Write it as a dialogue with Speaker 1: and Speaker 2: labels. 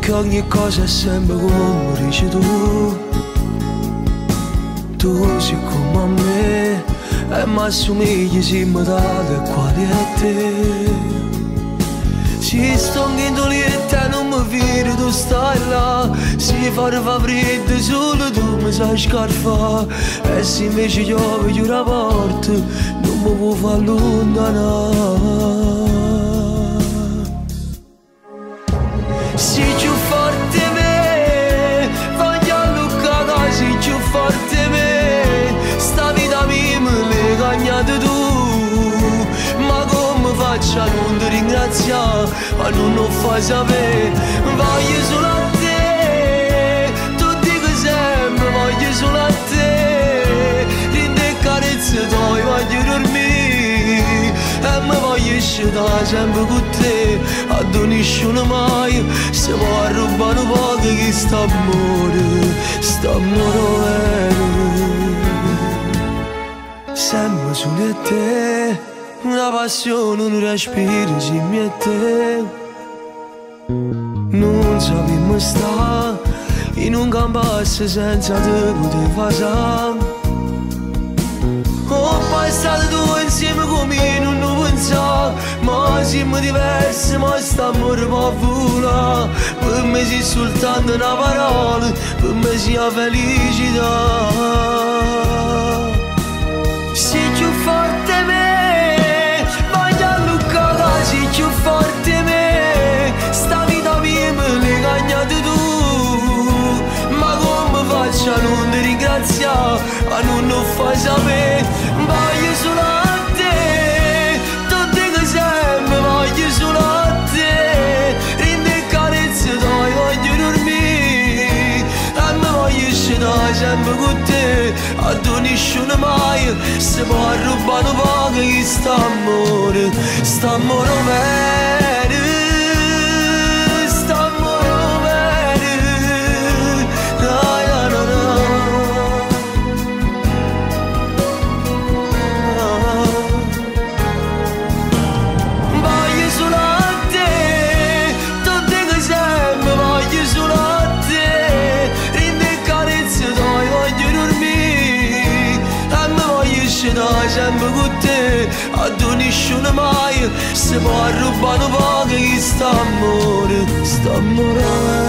Speaker 1: che ogni cosa è sempre come dici tu. Tu sei come a me e mi assomigli, si mi dà quali a te. Si sto in doletta non mi vedi, tu stai là. Si fa freddo solo tu mi sai scarfare. E se invece io vedo la porta non mi può far allontanare. Sei più forte me, voglio alluccata, sei più forte me. Sta vita mia me l'hai cagnata tu. Ma come faccio a non ti ringraziare, a non lo fai sapere? Voglio solo a te, tu dico sempre voglio solo a te. Rinde carezze tue voglio dormire e mi voglio stare sempre con te. A nessuno mai se può rubare un po' che sta amore vero. Sempre su di te, una passione, un respiro si mette. Non sappiamo stare in un campus senza te poter fare. Ho passato tu insieme con me, non lo pensavo. Ma siamo diversi, ma stiamo può volare. Per me sei soltanto una parola, per me sei la felicità. Sei più forte me, voglio alluccata, sei più forte me. Sta vita mia me l'hai cagnata tu. Ma come faccio a non ti ringraziare, a non lo fai sapere? Voglio solo a te, tu dico sempre voglio solo a te. Rinde carezze tue voglio dormire e mi voglio stare sempre con te. A nessuno mai se può rubare un po' che sta amore vero. Sta amore vero, dai na na na. Voglio solo a te, tu dico sempre voglio solo a te. Rinde carezze tue voglio dormire e mi voglio stare sempre con te. A nessuno mai se può rubare un po' che sta amore vero.